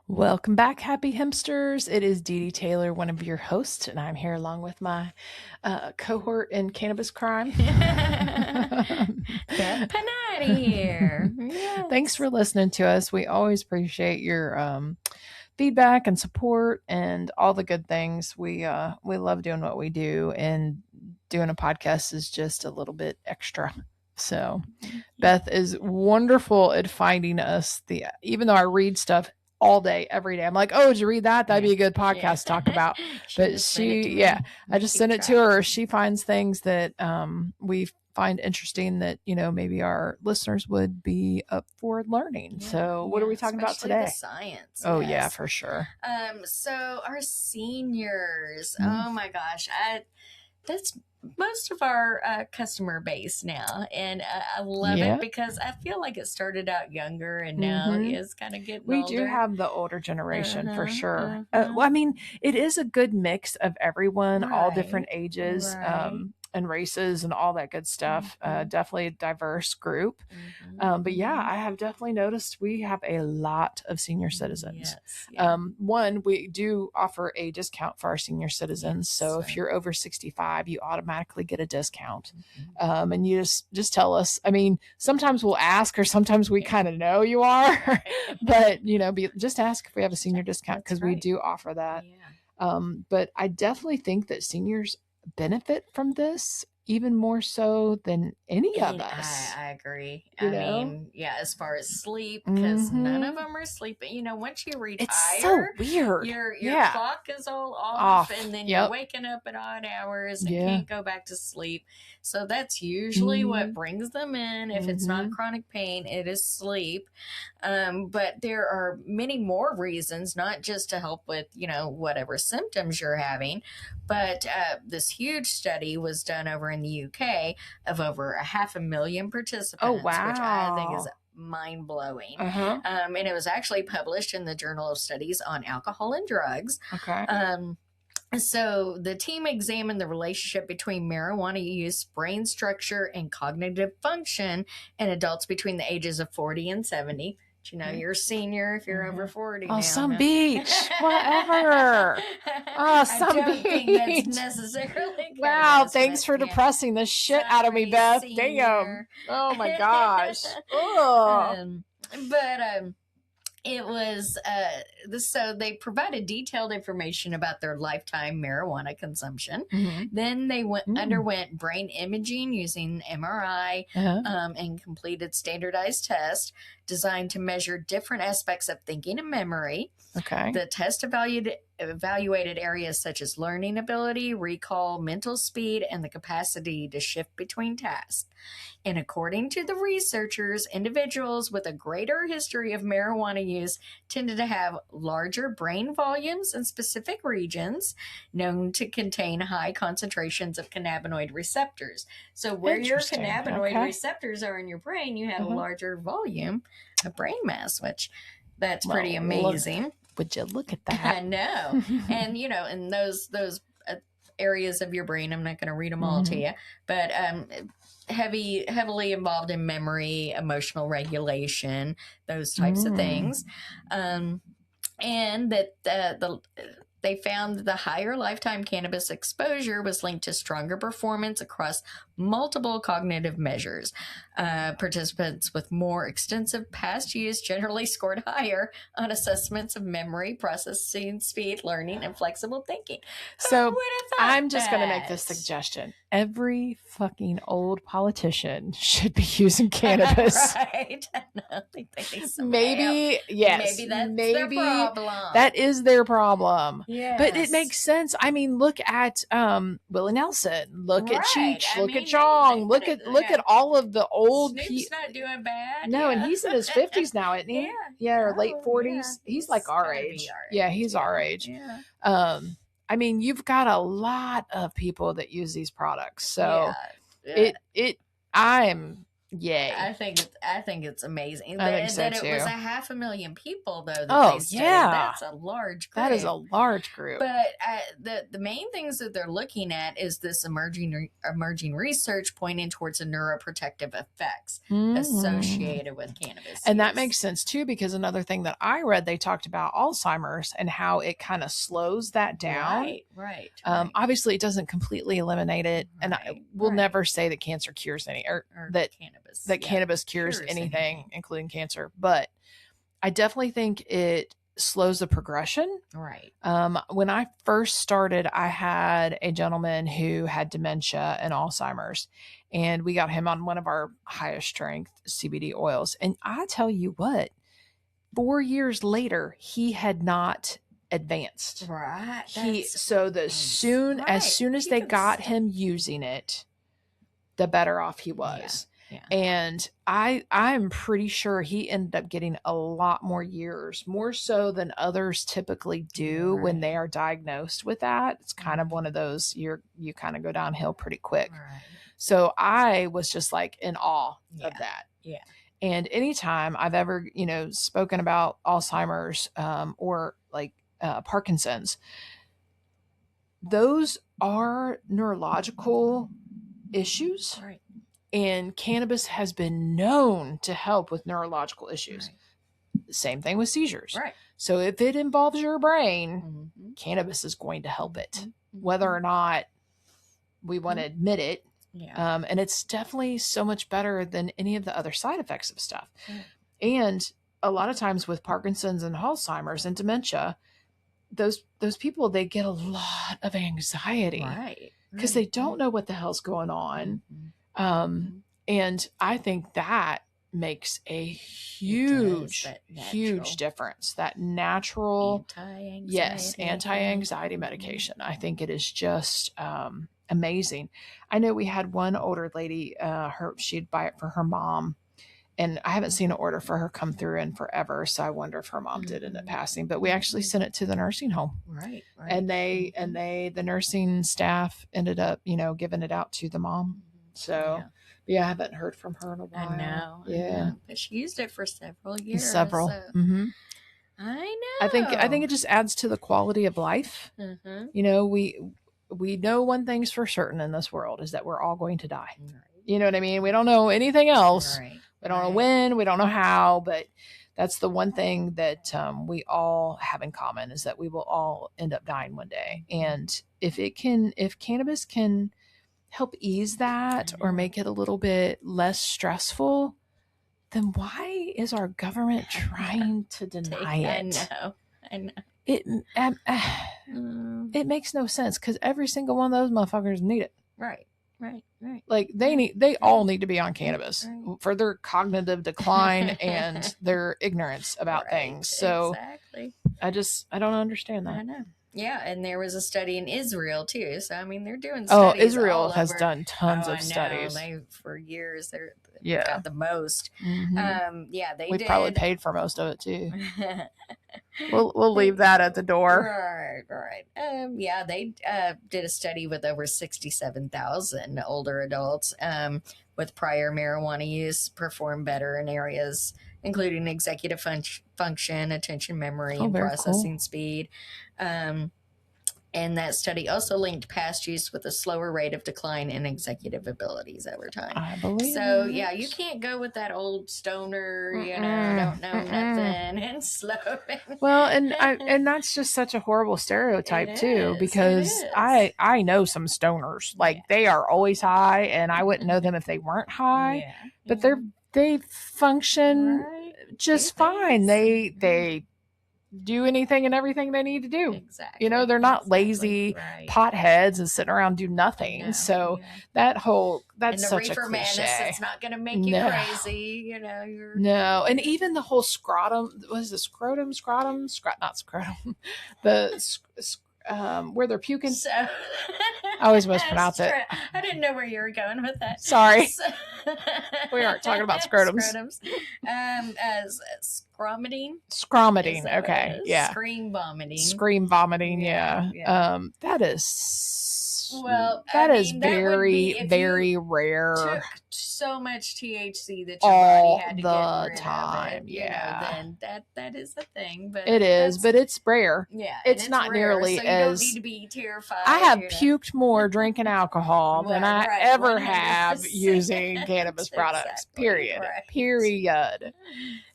Welcome back, happy hempsters. It is Dee Dee Taylor, one of your hosts, and I'm here along with my cohort in cannabis crime. Beth Panati here. Yes. Thanks for listening to us. We always appreciate your feedback and support and all the good things. We love doing what we do, and doing a podcast is just a little bit extra. So Beth is wonderful at finding us even though I read stuff all day, every day. I'm like, oh, did you read that? That'd be a good podcast to talk about. But I just send it to her. She finds things that we find interesting that, maybe our listeners would be up for learning. So what are we talking about today? The science. Oh, yeah, for sure. So our seniors, oh my gosh, that's most of our customer base now, and I love it because I feel like it started out younger and now is kind of getting older. We do have the older generation for sure. Well, I mean, it is a good mix of everyone, all different ages and races and all that good stuff. Definitely a diverse group. But yeah, I have definitely noticed we have a lot of senior citizens. One, we do offer a discount for our senior citizens. So if you're over 65, you automatically get a discount. And you just tell us. I mean, sometimes we'll ask, or sometimes we kind of know you are, but just ask if we have a senior discount, because we do offer that. But I definitely think that seniors benefit from this even more so than any of us. I agree. I mean, as far as sleep, because none of them are sleeping. Once you retire, it's so weird. Your clock is all off, and then you're waking up at odd hours and can't go back to sleep. So that's usually what brings them in. If it's not chronic pain, it is sleep. But there are many more reasons, not just to help with, whatever symptoms you're having, but this huge study was done over in the UK of over 500,000 participants, which I think is mind-blowing. And it was actually published in the Journal of Studies on Alcohol and Drugs. So the team examined the relationship between marijuana use, brain structure, and cognitive function in adults between the ages of 40 and 70. You're a senior if you're over 40 now. Some beach. Whatever. Some beach. Think that's necessarily good. Wow, thanks for depressing the shit out of me, Beth. Damn. Oh my gosh. It was so they provided detailed information about their lifetime marijuana consumption. Then they underwent brain imaging using MRI and completed standardized tests designed to measure different aspects of thinking and memory. The test evaluated areas such as learning ability, recall, mental speed, and the capacity to shift between tasks. And according to the researchers, individuals with a greater history of marijuana use tended to have larger brain volumes in specific regions known to contain high concentrations of cannabinoid receptors. So where your cannabinoid receptors are in your brain, you have a larger volume of brain mass, which that's pretty amazing. Would you look at that? I know. And, in those areas of your brain, I'm not going to read them all to you, but heavily involved in memory, emotional regulation, those types of things. And that they found that the higher lifetime cannabis exposure was linked to stronger performance across multiple cognitive measures. Participants with more extensive past use generally scored higher on assessments of memory, processing speed, learning, and flexible thinking. So I'm just going to make this suggestion. Every fucking old politician should be using cannabis. Right. No, maybe, yes. Maybe that's their problem. That is their problem. Yes. But it makes sense. I mean, look at Willie Nelson. Look at Cheech. Look at Chong. Look at all of the old people. Snoop's not doing bad. No, and he's in his 50s now, isn't he? Or late 40s. He's like our age. Yeah, he's our age. I mean, you've got a lot of people that use these products. So Yay. I think it's amazing. I think so that too. It was 500,000 people though that Oh, they studied. yeah. That's a large group. That is a large group. But the main things that they're looking at is this emerging research pointing towards the neuroprotective effects associated with cannabis. And that makes sense too, because another thing that I read, they talked about Alzheimer's and how it kind of slows that down. Right. Obviously, it doesn't completely eliminate it, and I will never say that cancer cures or that cannabis cures anything, including cancer. But I definitely think it slows the progression. Right. When I first started, I had a gentleman who had dementia and Alzheimer's, and we got him on one of our highest strength CBD oils. And I tell you what, 4 years later, he had not advanced. Right. As soon as they got him using it, the better off he was. Yeah. And I'm pretty sure he ended up getting a lot more years, more so than others typically do when they are diagnosed with that. It's kind of one of those, you kind of go downhill pretty quick. Right. So I was just like in awe of that. Yeah. And anytime I've ever, spoken about Alzheimer's or like Parkinson's, those are neurological issues. Right. And cannabis has been known to help with neurological issues. Right. Same thing with seizures. Right. So if it involves your brain, cannabis is going to help it, whether or not we want to admit it. Yeah. And it's definitely so much better than any of the other side effects of stuff. And a lot of times with Parkinson's and Alzheimer's and dementia, those people, they get a lot of anxiety. Right. Because they don't know what the hell's going on. And I think that makes a huge difference. That natural anti-anxiety medication. I think it is just amazing. I know we had one older lady, she'd buy it for her mom, and I haven't seen an order for her come through in forever. So I wonder if her mom did end up passing, but we actually sent it to the nursing home. Right. And the nursing staff ended up, giving it out to the mom. So I haven't heard from her in a while. I know. Yeah. But she used it for several years. Several. So. Mm-hmm. I know. I think it just adds to the quality of life. We know one thing's for certain in this world is that we're all going to die. Right. You know what I mean? We don't know anything else. Right. We don't know when, we don't know how, but that's the one thing that we all have in common is that we will all end up dying one day. And if cannabis can help ease that or make it a little bit less stressful, then why is our government trying to deny it? I know. It makes no sense because every single one of those motherfuckers need it. Right. Like they all need to be on cannabis for their cognitive decline and their ignorance about things. So exactly. I don't understand that. I know. Yeah, and there was a study in Israel too. So I mean, they're doing studies. Israel has done tons of studies. For years, they're got the most. Mm-hmm. We did. probably paid for most of it too. We'll leave that at the door. Right. They did a study with over 67,000 older adults with prior marijuana use performed better in areas including executive function, attention, memory, and processing speed. And that study also linked past use with a slower rate of decline in executive abilities over time. I believe so. Yeah, you can't go with that old stoner, don't know nothing and slow. Well, and that's just such a horrible stereotype too, because I know some stoners, like they are always high, and I wouldn't know them if they weren't high. But they function just fine. They do anything and everything they need to do. Exactly. They're not lazy potheads and sitting around do nothing. That's such a cliche. It's not going to make you crazy. No. And even the whole scrotum, was it scrotum, not scrotum, where they're puking. So, I always mispronounce it. I didn't know where you were going with that. Sorry. We aren't talking about scrotums. As scromiting. Okay. Yeah. Scream vomiting. Yeah. That is that is very, very rare. Took so much THC that your body had to get rid time. of it, then that is a thing. But it is, but it's rare. Yeah, it's not rare, nearly so you as. Don't need to be terrified. I have puked more drinking alcohol than I ever 100%. Have using cannabis products. Period. Period.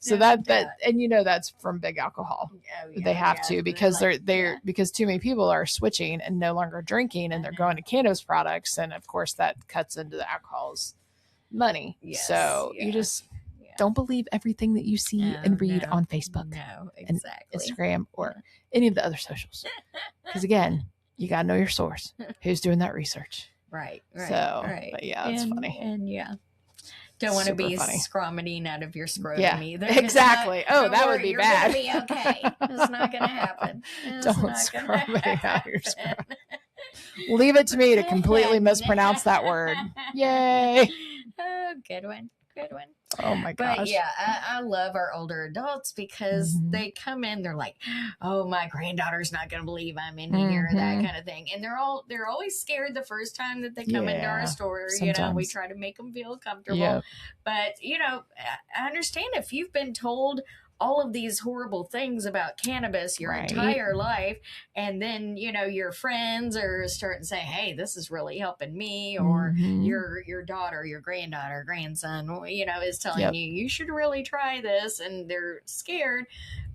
So that and that's from big alcohol. They have to because they're because too many people are switching and no longer drinking and they're going to cannabis products, and of course that cuts into the alcohol's money. So you just don't believe everything that you see and read on Facebook and Instagram or any of the other socials, because again, you got to know your source, who's doing that research. Right. But yeah, it's funny. And don't want to be scromiting out of your scrotum either. Exactly. That would be bad. You're gonna be okay. It's not going to happen. Don't scromity out of your scrotum. Leave it to me to completely mispronounce that word. Yay. Oh, good one. Oh my gosh. But yeah, I love our older adults because they come in, they're like, oh, my granddaughter's not going to believe I'm in here, that kind of thing. And they're always scared the first time that they come into our store. Sometimes. We try to make them feel comfortable. But, I understand if you've been told all of these horrible things about cannabis your entire life, and then your friends are starting to say, hey, this is really helping me, or your daughter, your granddaughter, grandson is telling you should really try this, and they're scared.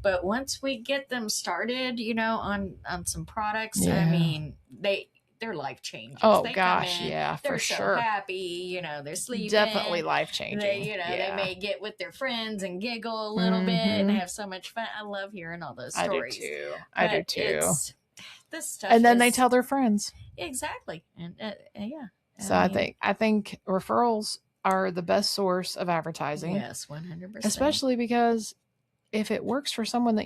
But once we get them started on some products, I mean, they're life changing. Oh they gosh, come in, yeah, they're for so sure. Happy, they're sleeping. Definitely life changing. They may get with their friends and giggle a little bit and have so much fun. I love hearing all those stories. I do too. This stuff, and then they tell their friends. Exactly, and So I think referrals are the best source of advertising. Yes, 100%. Especially because if it works for someone that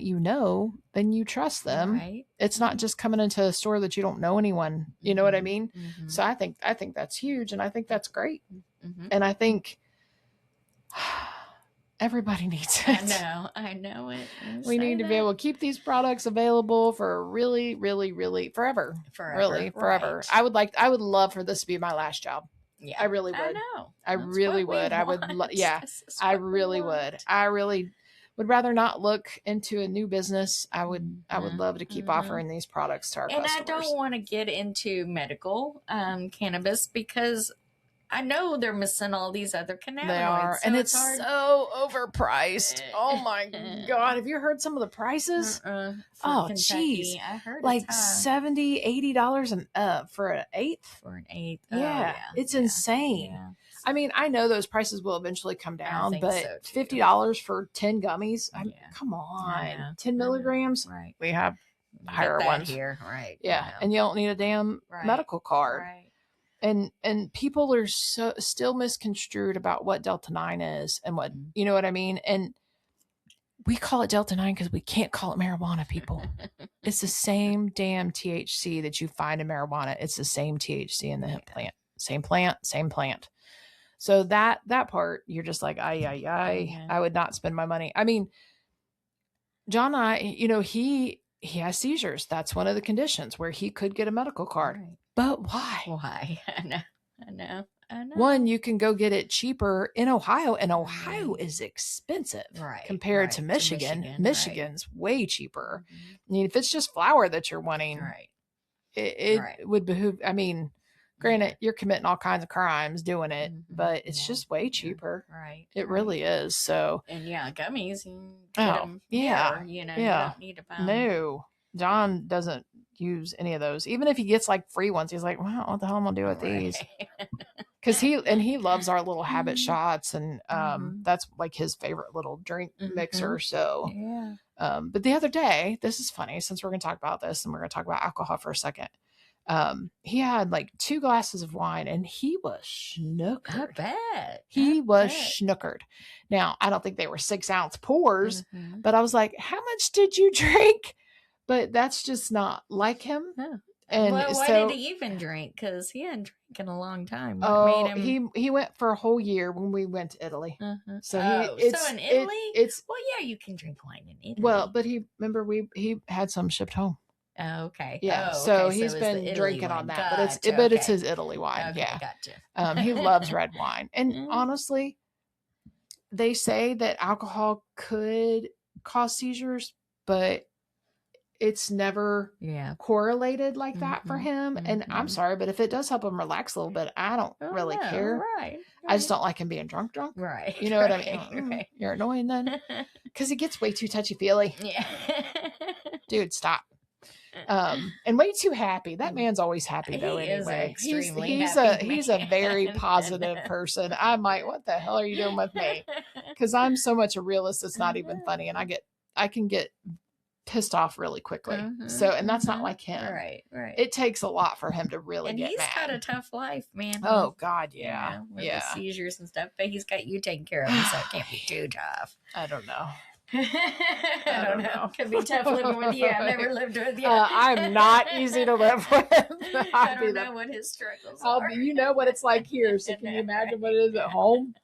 then you trust them. Right. It's not just coming into a store that you don't know anyone. You know what I mean? So I think that's huge, and I think that's great. And I think everybody needs it. I know it. We need to be able to keep these products available for really, really, really forever. Really, forever. Right. I would love for this to be my last job. Yeah, I really would. I know. I really would. I would. I really would. I really would rather not look into a new business. I would love to keep offering these products to our customers. And I don't want to get into medical cannabis because I know they're missing all these other cannabinoids. They are, and it's so overpriced. Oh my God. Have you heard some of the prices? Oh, jeez. I heard like $70, $80 for an eighth. For an eighth. Yeah. It's insane. Yeah. I mean, I know those prices will eventually come down, but $50 for 10 gummies? Come on. 10 milligrams? Right. We have higher ones here. Right. Yeah. And you don't need a damn medical card. Right. And people are still misconstrued about what Delta 9 is and what, you know what I mean? And we call it Delta 9 because we can't call it marijuana, people. It's the same damn THC that you find in marijuana. It's the same THC in the hemp plant. Same plant. So that part, you're just like, I would not spend my money. I mean, John and I, he has seizures. That's one of the conditions where he could get a medical card. Right. But why? Why? I know. One, you can go get it cheaper in Ohio, and Ohio is expensive compared to Michigan. Michigan's way cheaper. I mean, if it's just flour that you're wanting, it would behoove. I mean, granted, you're committing all kinds of crimes doing it, but it's just way cheaper. Right. It really is. So, and gummies. You don't need to buy them. No, John doesn't use any of those. Even if he gets like free ones, he's like, well, what the hell am I gonna do with these? Because he loves our little habit shots, and that's like his favorite little drink mixer. So but the other day, this is funny since we're gonna talk about this, and we're gonna talk about alcohol for a second. He had like 2 glasses of wine, and he was schnookered. I bet. He was schnookered. Now, I don't think they were 6-ounce pours, but I was like, how much did you drink? But that's just not like him. No. And why did he even drink? Because he hadn't drank in a long time. What made him... he went for a whole year when we went to Italy. So in Italy, you can drink wine in Italy. Well, but he had some shipped home. Oh, okay. Yeah. Oh, So okay. So he's it's the been Italy drinking one. on that, Gotcha. but it's Okay. his Italy wine. Okay, Yeah. gotcha. He loves red wine. And honestly, they say that alcohol could cause seizures, but it's never correlated like that for him. And I'm sorry, but if it does help him relax a little bit, I don't really care. Right. I just don't like him being drunk. Right. You know what I mean? Right. You're annoying then. Because he gets way too touchy-feely. Yeah. Dude, stop. And way too happy. That man's always happy though. Anyway, he's a very positive person. I'm like, what the hell are you doing with me? Because I'm so much a realist. It's not even funny, and I can get pissed off really quickly. So, and that's not like him. Right. It takes a lot for him to really get mad. And he's got a tough life, man. Oh God, yeah, with the seizures and stuff. But he's got you taking care of him, so it can't be too tough. I don't know. I don't know. Could be tough living with you. I've never lived with you. I'm not easy to live with. I don't know what his struggles are. You know what it's like here, so can you imagine what it is at home?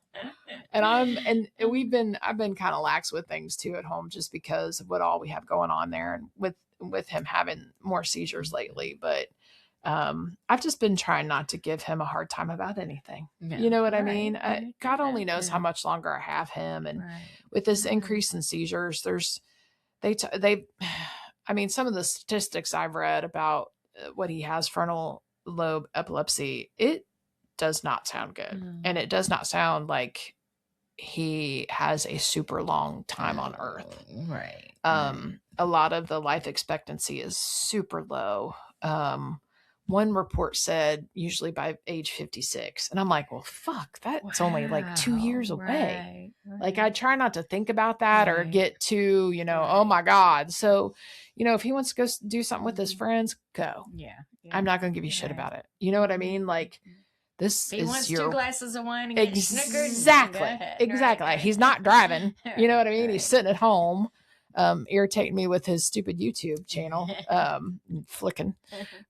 And I've been kind of lax with things too at home, just because of what all we have going on there, and with him having more seizures lately. But I've just been trying not to give him a hard time about anything. Yeah. You know what I mean? God only knows how much longer I have him, and with this increase in seizures, I mean, some of the statistics I've read about what he has, frontal lobe epilepsy, it does not sound good. And it does not sound like he has a super long time on earth. Right. A lot of the life expectancy is super low. One report said usually by age 56. And I'm like, well, fuck, that's only like 2 years away. Right. Like, I try not to think about that or get too, oh my God. So, if he wants to go do something with his friends, go. Yeah. I'm not going to give you shit about it. You know what I mean? Like, this if he wants 2 glasses of wine and exactly. Exactly. Right. He's not driving. You know what I mean? Right. He's sitting at home, irritating me with his stupid YouTube channel, flicking.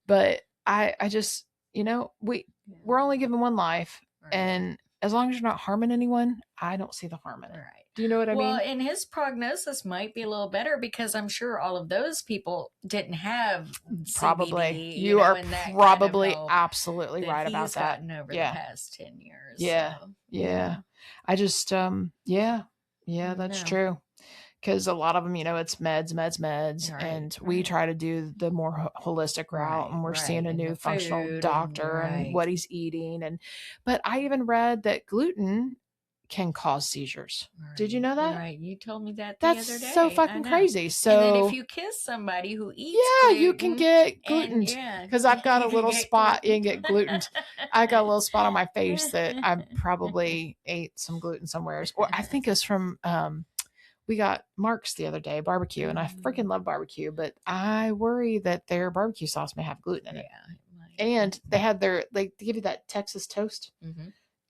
But I just, we're only given one life. Right. And as long as you're not harming anyone, I don't see the harm in it. Right. Do you know what I mean? Well, and his prognosis might be a little better, because I'm sure all of those people didn't have probably. CBD, you are probably absolutely right about he's that. Gotten over the past 10 years. Yeah. So. Yeah. I just, that's true. Because a lot of them, it's meds, right, and we try to do the more holistic route, and we're seeing a new functional doctor and what he's eating. But I even read that gluten can cause seizures. Right. Did you know that? Right. You told me that That's the other day. So fucking crazy. So, and then if you kiss somebody who eats gluten, you can get gluten. Because I've got a little spot. You can get gluten. I got a little spot on my face that I probably ate some gluten somewhere. Or I think it's from... we got Mark's the other day, barbecue, and I freaking love barbecue, but I worry that their barbecue sauce may have gluten in it. Yeah, and they give you that Texas toast,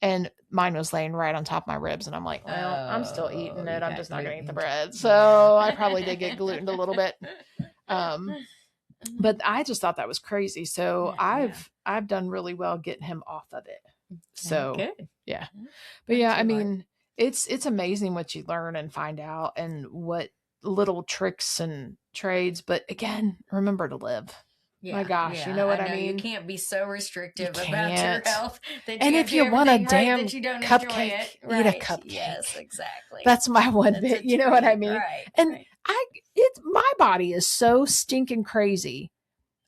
and mine was laying right on top of my ribs, and I'm like, well, I'm still eating it. I'm just not going to eat the bread. So I probably did get glutened a little bit. But I just thought that was crazy. So I've done really well getting him off of it. So good. Yeah. But I mean, it's amazing what you learn and find out, and what little tricks and trades. But again, remember to live. Yeah, my gosh, you know what I mean? You can't be so restrictive about your health. And if you want a damn cupcake, eat a cupcake. Yes, exactly. That's my one bit. You know what I mean? Right, and my body is so stinking crazy.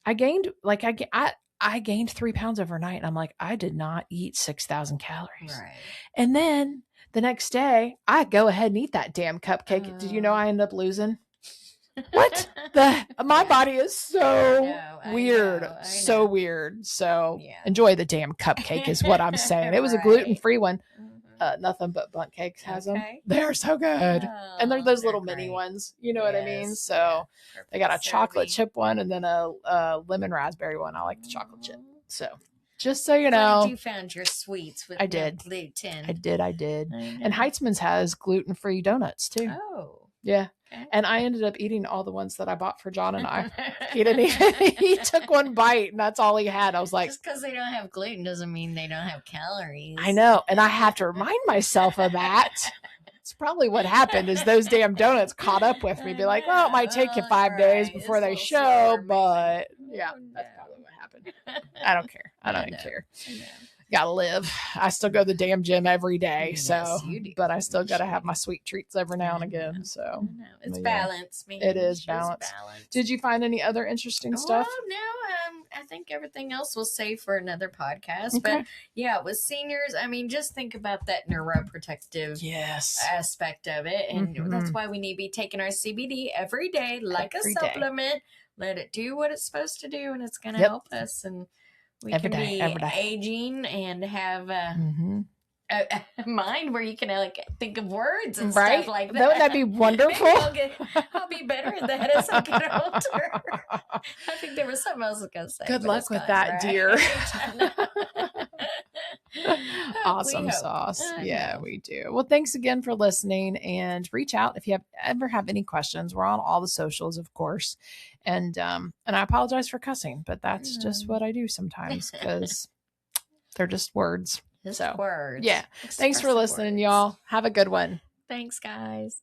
I gained 3 pounds overnight, and I'm like, I did not eat 6,000 calories. Right. And then the next day, I go ahead and eat that damn cupcake. Did you know I end up losing? What? My body is so weird. I know. So weird. So enjoy the damn cupcake is what I'm saying. It was a gluten-free one. Nothing but Bunt Cakes has them. They're so good. And they're those little mini ones. You know what I mean? So they got a chocolate chip one, and then a lemon raspberry one. I like the chocolate chip. So just so you know. But you found your sweets with gluten. I did. And Heitzman's has gluten-free donuts too. Oh. Yeah. Okay. And I ended up eating all the ones that I bought for John and I. He didn't even, he took one bite, and that's all he had. I was like, just because they don't have gluten doesn't mean they don't have calories. I know. And I have to remind myself of that. It's probably what happened is those damn donuts caught up with me. Be like, well, it might take you 5 days before they show, but yeah, that's probably what happened. I don't care. I don't even care. Gotta live. I still go to the damn gym every day. So, but I still gotta have my sweet treats every now and again. So it's balance, man. It is balance. Did you find any other interesting stuff? No. I think everything else we'll save for another podcast. Okay. But yeah, with seniors, I mean, just think about that neuroprotective aspect of it. And that's why we need to be taking our CBD every day, like every a supplement. Day. Let it do what it's supposed to do, and it's going to help us. And we every can day, be aging and have a mind where you can think of words and stuff like that. Wouldn't that be wonderful? I'll be better at that as I get older. I think there was something else I was going to say. Good luck with that, dear. Awesome sauce. Yeah, we do. Well, thanks again for listening, and reach out if you ever have any questions. We're on all the socials, of course. And I apologize for cussing, but that's just what I do sometimes because they're just words. Words. Yeah. Thanks for listening, y'all. Have a good one. Thanks, guys.